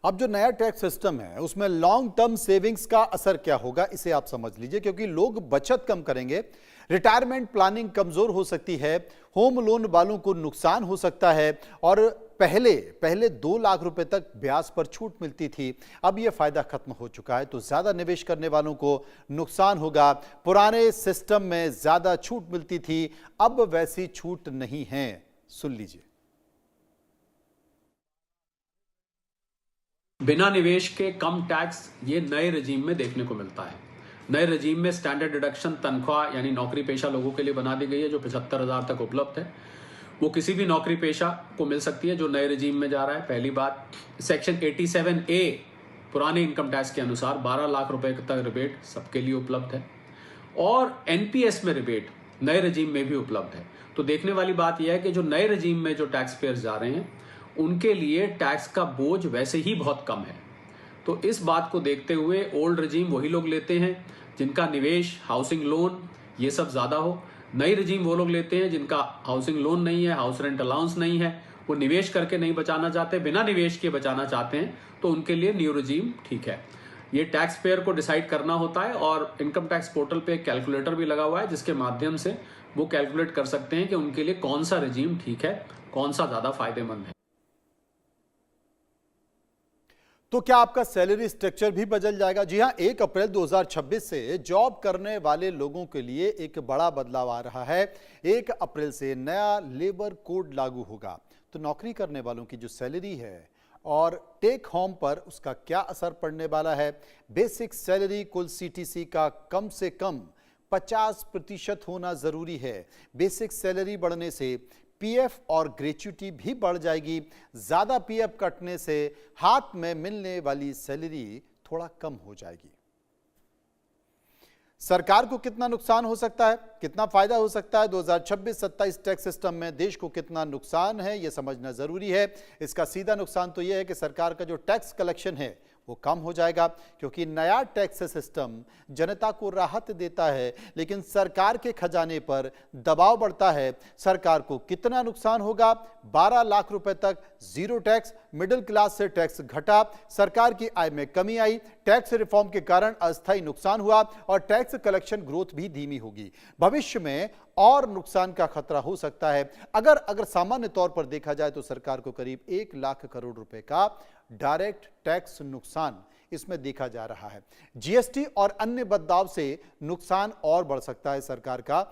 अब जो नया टैक्स सिस्टम है उसमें लॉन्ग टर्म सेविंग्स का असर क्या होगा, इसे आप समझ लीजिए। क्योंकि लोग बचत कम करेंगे, रिटायरमेंट प्लानिंग कमजोर हो सकती है, होम लोन वालों को नुकसान हो सकता है। और पहले 2 लाख रुपए तक ब्याज पर छूट मिलती थी, अब यह फायदा खत्म हो चुका है, तो ज्यादा निवेश करने वालों को नुकसान होगा। पुराने सिस्टम में ज्यादा छूट मिलती थी, अब वैसी छूट नहीं है। सुन लीजिए। बिना निवेश के कम टैक्स ये नए रजीम में देखने को मिलता है। नए रजीम में स्टैंडर्ड डिडक्शन तनख्वाह यानी नौकरी पेशा लोगों के लिए बना दी गई है, जो 75,000 तक उपलब्ध है। वो किसी भी नौकरी पेशा को मिल सकती है जो नए रजीम में जा रहा है। पहली बात, सेक्शन 87A पुराने इनकम टैक्स के अनुसार 12 लाख रुपए तक रिबेट सबके लिए उपलब्ध है, और एनपीएस में रिबेट नए रजीम में भी उपलब्ध है। तो देखने वाली बात यह है कि जो नए रजीम में जो टैक्स पेयर्स जा रहे हैं उनके लिए टैक्स का बोझ वैसे ही बहुत कम है। तो इस बात को देखते हुए ओल्ड रजीम वही लोग लेते हैं जिनका निवेश, हाउसिंग लोन ये सब ज्यादा हो। नई रजीम वो लोग लेते हैं जिनका हाउसिंग लोन नहीं है, हाउस रेंट अलाउंस नहीं है, वो निवेश करके नहीं बचाना चाहते, बिना निवेश के बचाना चाहते हैं, तो उनके लिए न्यू रजीम ठीक है। ये टैक्स पेयर को डिसाइड करना होता है, और इनकम टैक्स पोर्टल पे एक कैलकुलेटर भी लगा हुआ है जिसके माध्यम से वो कैलकुलेट कर सकते हैं कि उनके लिए कौन सा रजीम ठीक है, कौन सा ज्यादा फायदेमंद है। तो क्या आपका सैलरी स्ट्रक्चर भी बदल जाएगा? जी हां, 1 अप्रैल 2026 से जॉब करने वाले लोगों के लिए एक बड़ा बदलाव आ रहा है। 1 अप्रैल से नया लेबर कोड लागू होगा। तो नौकरी करने वालों की जो सैलरी है और टेक होम पर उसका क्या असर पड़ने वाला है? बेसिक सैलरी कुल सीटीसी का कम से कम 50% होना जरूरी है। बेसिक सैलरी बढ़ने से पीएफ और ग्रेच्युटी भी बढ़ जाएगी। ज्यादा पीएफ कटने से हाथ में मिलने वाली सैलरी थोड़ा कम हो जाएगी। सरकार को कितना नुकसान हो सकता है, कितना फायदा हो सकता है? 2026-27 टैक्स सिस्टम में देश को कितना नुकसान है, यह समझना जरूरी है। इसका सीधा नुकसान तो यह है कि सरकार का जो टैक्स कलेक्शन है वो कम हो जाएगा, क्योंकि नया टैक्स सिस्टम जनता को राहत देता है लेकिन सरकार के खजाने पर दबाव बढ़ता है। सरकार को कितना नुकसान होगा? 12 लाख रुपए तक जीरो टैक्स, मिडिल क्लास से टैक्स घटा, सरकार की आय में कमी आई, टैक्स रिफॉर्म के कारण अस्थायी नुकसान हुआ और टैक्स कलेक्शन ग्रोथ भी धीमी होगी। भविष्य में और नुकसान का खतरा हो सकता है। अगर सामान्य तौर पर देखा जाए तो सरकार को करीब 1 लाख करोड़ रुपए का डायरेक्ट टैक्स नुकसान इसमें देखा जा रहा है। जीएसटी और अन्य बदलाव से नुकसान और बढ़ सकता है सरकार का।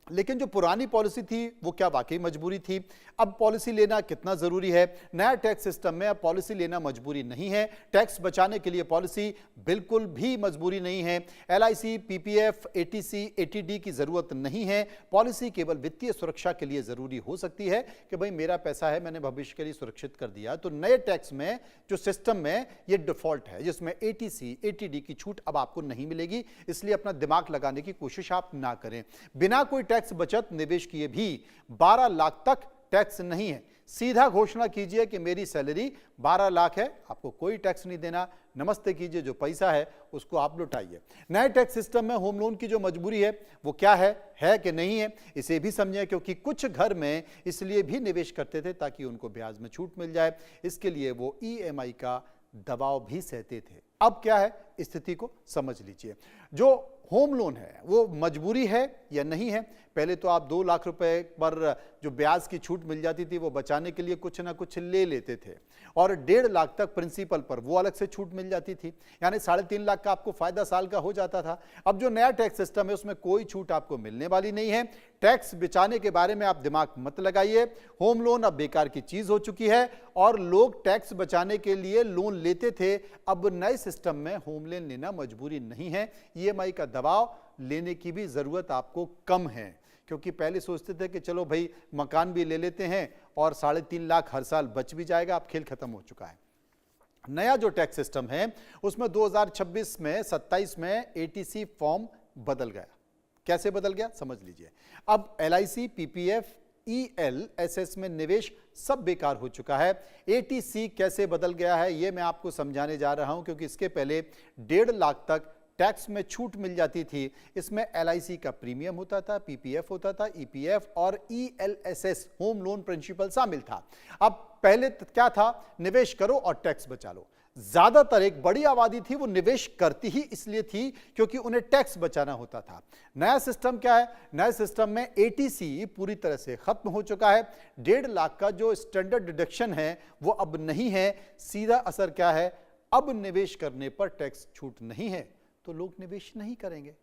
लेकिन जो पुरानी पॉलिसी थी वो क्या वाकई मजबूरी थी? अब पॉलिसी लेना कितना जरूरी है? नया टैक्स सिस्टम में अब पॉलिसी लेना मजबूरी नहीं है। टैक्स बचाने के लिए पॉलिसी बिल्कुल भी मजबूरी नहीं है। एलआईसी, पीपीएफ, एटीसी, एटीडी की जरूरत नहीं है। पॉलिसी केवल वित्तीय सुरक्षा के लिए जरूरी हो सकती है कि भाई मेरा पैसा है, मैंने भविष्य के लिए सुरक्षित कर दिया। तो नए टैक्स में जो सिस्टम में ये डिफॉल्ट है जिसमें एटीसी, एटीडी की छूट अब आपको नहीं मिलेगी, इसलिए अपना दिमाग लगाने की कोशिश आप ना करें। बिना कोई टैक्स बचत निवेश किए भी 12 लाख तक टैक्स नहीं है। सीधा घोषणा कीजिए कि मेरी सैलरी 12 लाख है, आपको कोई टैक्स नहीं देना, नमस्ते कीजिए, जो पैसा है उसको आप लुटाइए। नए टैक्स सिस्टम में होम लोन की जो मजबूरी है वो क्या है कि नहीं है, इसे भी समझें। क्योंकि कुछ घर में इसलिए भी निवेश करते थे ताकि उनको ब्याज में छूट मिल जाए, इसके लिए वो ईएमआई का दबाव भी सहते थे। अब क्या है, स्थिति को समझ लीजिए। जो होम लोन है वो मजबूरी है या नहीं है? पहले तो आप 2 लाख रुपए पर जो ब्याज की छूट मिल जाती थी वो बचाने के लिए कुछ ना कुछ ले लेते थे, और 1.5 लाख तक प्रिंसिपल पर वो अलग से छूट मिल जाती थी, यानी 3.5 लाख का आपको फायदा साल का हो जाता था। अब जो नया टैक्स सिस्टम है उसमें कोई छूट आपको मिलने वाली नहीं है। टैक्स बचाने के बारे में आप दिमाग मत लगाइए। होम लोन अब बेकार की चीज हो चुकी है और लोग टैक्स बचाने के लिए लोन लेते थे। अब नए सिस्टम में होम लोन लेना मजबूरी नहीं है। ईएमआई का दबाव लेने की भी जरूरत आपको कम है, क्योंकि पहले सोचते थे कि चलो भाई मकान भी ले लेते हैं और 3.5 लाख हर साल बच भी जाएगा। अब खेल खत्म हो चुका है। नया जो टैक्स सिस्टम है उसमें 2026 में 27 में एटीसी फॉर्म बदल गया। कैसे बदल गया समझ लीजिए। अब एलआईसी, पीपीएफ, ईएलएसएस में निवेश सब बेकार हो चुका है। एटीसी कैसे बदल गया है ये मैं आपको समझाने जा रहा हूं, क्योंकि इसके पहले 1.5 लाख तक टैक्स में छूट मिल जाती थी। इसमें LIC का प्रीमियम होता था, PPF होता था, EPF और ELSS होम लोन प्रिंसिपल शामिल था। अब पहले क्या था, निवेश करो और टैक्स बचा लो। ज्यादातर एक बड़ी आबादी थी वो निवेश करती ही इसलिए थी क्योंकि उन्हें टैक्स बचाना होता था। नया सिस्टम क्या है, नए सिस्टम में ATC पूरी तरह से खत्म हो चुका है। 1.5 लाख का जो स्टैंडर्ड डिडक्शन है वो अब नहीं है। सीधा असर क्या है, अब निवेश करने पर टैक्स छूट नहीं है तो लोग निवेश नहीं करेंगे।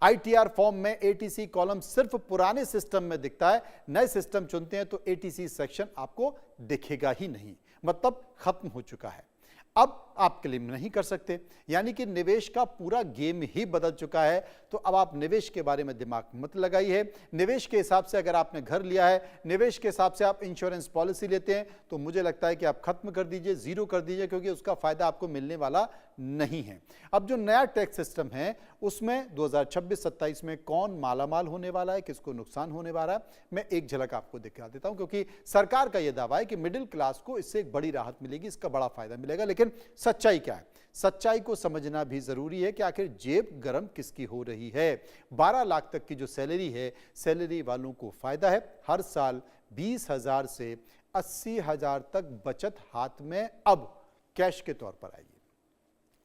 ITR फॉर्म में ATC कॉलम सिर्फ पुराने सिस्टम में दिखता है, नए सिस्टम चुनते हैं तो ATC सेक्शन आपको दिखेगा ही नहीं, मतलब खत्म हो चुका है। अब आप क्लेम नहीं कर सकते, यानी कि निवेश का पूरा गेम ही बदल चुका है। तो अब आप निवेश के बारे में दिमाग मत लगाइए। निवेश के हिसाब से अगर आपने घर लिया है, निवेश के हिसाब से आप इंश्योरेंस पॉलिसी लेते हैं, तो मुझे लगता है कि आप खत्म कर दीजिए, जीरो कर दीजिए, क्योंकि उसका फायदा आपको मिलने वाला नहीं है। अब जो नया टैक्स सिस्टम है उसमें 2026-27 में कौन मालामाल होने वाला है, किसको नुकसान होने वाला है, मैं एक झलक आपको दिखा देता हूं। क्योंकि सरकार का यह दावा है कि मिडिल क्लास को इससे एक बड़ी राहत मिलेगी, इसका बड़ा फायदा मिलेगा। लेकिन सच्चाई क्या है, सच्चाई को समझना भी जरूरी है कि आखिर जेब गरम किसकी हो रही है। 12 लाख तक की जो सैलरी है, सैलरी वालों को फायदा है। हर साल 20,000 से 80,000 तक बचत हाथ में अब कैश के तौर पर आएगी।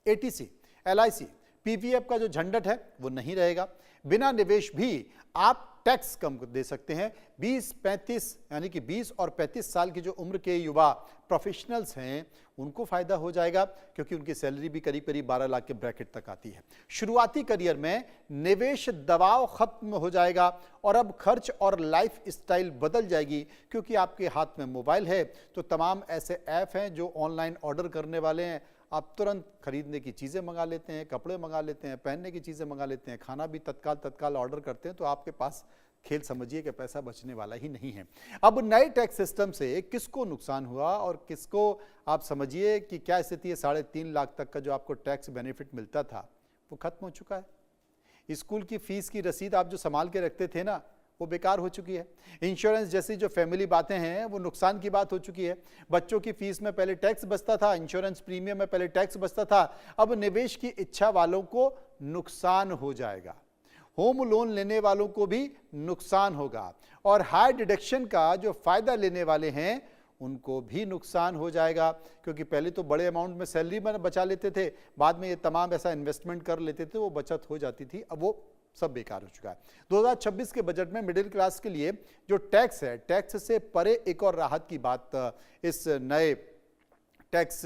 ATC, LIC, PPF का जो झंझट है वो नहीं रहेगा। बिना निवेश भी आप टैक्स कम दे सकते हैं। 20-35 यानी कि 20 और 35 साल की जो उम्र के युवा प्रोफेशनल्स हैं उनको फायदा हो जाएगा, क्योंकि उनकी सैलरी भी करीब करीब 12 लाख के ब्रैकेट तक आती है। शुरुआती करियर में निवेश दबाव खत्म हो जाएगा और अब खर्च और लाइफ स्टाइल बदल जाएगी, क्योंकि आपके हाथ में मोबाइल है तो तमाम ऐसे ऐप हैं जो ऑनलाइन ऑर्डर करने वाले हैं। आप तुरंत खरीदने की चीज़ें मंगा लेते हैं, कपड़े मंगा लेते हैं, पहनने की चीज़ें मंगा लेते हैं, खाना भी तत्काल ऑर्डर करते हैं। तो आपके पास खेल समझिए कि पैसा बचने वाला ही नहीं है। अब नए टैक्स सिस्टम से किसको नुकसान हुआ और किसको आप समझिए कि क्या स्थिति है। 3.5 लाख तक का जो आपको टैक्स बेनिफिट मिलता था वो खत्म हो चुका है। स्कूल की फीस की रसीद आप जो संभाल के रखते थे ना, वो बेकार हो चुकी है। इंश्योरेंस जैसी जो फैमिली बातें हैं वो नुकसान की बात हो चुकी है। बच्चों की फीस में पहले टैक्स बचता था, इंश्योरेंस प्रीमियम में पहले टैक्स बचता था, अब निवेश की इच्छा वालों को नुकसान हो जाएगा। होम लोन लेने वालों को भी नुकसान होगा और हाई डिडक्शन का जो फायदा लेने वाले हैं उनको भी नुकसान हो जाएगा, क्योंकि पहले तो बड़े अमाउंट में सैलरी में बचा लेते थे, बाद में ये तमाम ऐसा इन्वेस्टमेंट कर लेते थे, वो बचत हो जाती थी, अब वो सब बेकार हो चुका है। 2026 के बजट में मिडिल क्लास के लिए जो टैक्स है, टैक्स से परे एक और राहत की बात इस नए टैक्स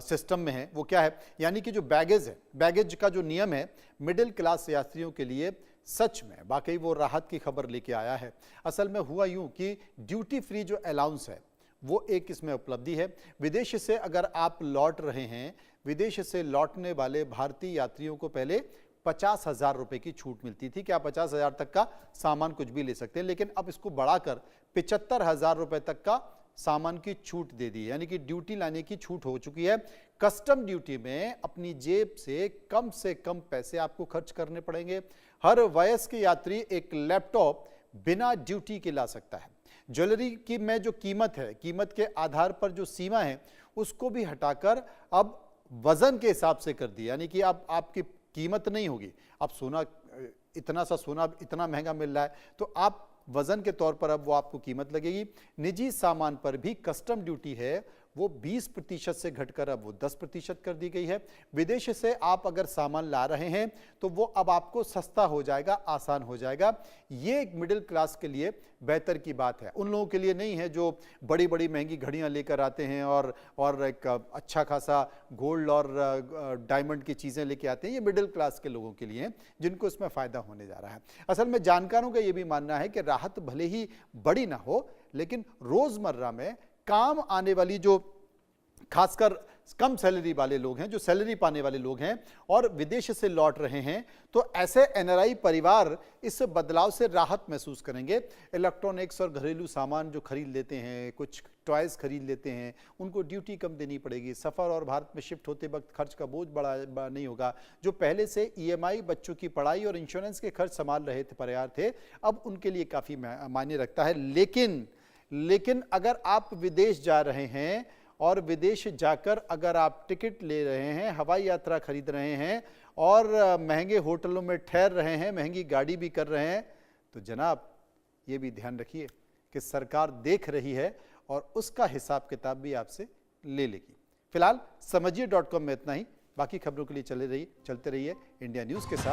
सिस्टम में है। वो क्या है, यानी कि जो बैगेज है, बैगेज का जो नियम है मिडिल क्लास यात्रियों के लिए सच में वाकई वो राहत की खबर लेके आया है। असल में हुआ यूं कि ड्यूटी फ्री जो अलाउंस है वो एक इसमें उपलब्धि है। विदेश से अगर आप लौट रहे हैं, विदेश से लौटने वाले भारतीय यात्रियों को पहले 50,000 रुपए की छूट मिलती थी कि आप 50,000 तक का सामान कुछ भी ले सकते हैं, लेकिन अब इसको बढ़ाकर 75,000 रुपए तक का सामान की छूट दे दी, यानी कि ड्यूटी लाने की छूट हो चुकी है। कस्टम ड्यूटी में अपनी जेब से कम पैसे आपको खर्च करने पड़ेंगे। हर वयस्क यात्री एक लैपटॉप बिना ड्यूटी के ला सकता है। ज्वेलरी की में जो कीमत है, कीमत के आधार पर जो सीमा है उसको भी हटाकर अब वजन के हिसाब से कर दी, यानी कि अब आपकी कीमत नहीं होगी। अब सोना, इतना सा सोना इतना महंगा मिल रहा है तो आप वजन के तौर पर अब वो आपको कीमत लगेगी। निजी सामान पर भी कस्टम ड्यूटी है वो 20% से घटकर अब वो 10% कर दी गई है। विदेश से आप अगर सामान ला रहे हैं तो वो अब आपको सस्ता हो जाएगा, आसान हो जाएगा। ये एक मिडिल क्लास के लिए बेहतर की बात है, उन लोगों के लिए नहीं है जो बड़ी बड़ी महंगी घड़ियां लेकर आते हैं और एक अच्छा खासा गोल्ड और डायमंड की चीज़ें लेके आते हैं। ये मिडिल क्लास के लोगों के लिए जिनको इसमें फ़ायदा होने जा रहा है। असल में जानकारों का ये भी मानना है कि राहत भले ही बड़ी ना हो, लेकिन रोज़मर्रा में काम आने वाली जो खासकर कम सैलरी वाले लोग हैं, जो सैलरी पाने वाले लोग हैं और विदेश से लौट रहे हैं, तो ऐसे NRI परिवार इस बदलाव से राहत महसूस करेंगे। इलेक्ट्रॉनिक्स और घरेलू सामान जो खरीद लेते हैं, कुछ टॉयज़ खरीद लेते हैं, उनको ड्यूटी कम देनी पड़ेगी। सफ़र और भारत में शिफ्ट होते वक्त खर्च का बोझ बड़ा नहीं होगा। जो पहले से EMI, बच्चों की पढ़ाई और इंश्योरेंस के खर्च संभाल रहे थे परिवार थे, अब उनके लिए काफ़ी मायने रखता है। लेकिन अगर आप विदेश जा रहे हैं और विदेश जाकर अगर आप टिकट ले रहे हैं, हवाई यात्रा खरीद रहे हैं और महंगे होटलों में ठहर रहे हैं, महंगी गाड़ी भी कर रहे हैं, तो जनाब ये भी ध्यान रखिए कि सरकार देख रही है और उसका हिसाब किताब भी आपसे ले लेगी। फिलहाल समझिए.com में इतना ही। बाकी खबरों के लिए चलते रहिए इंडिया न्यूज़ के साथ।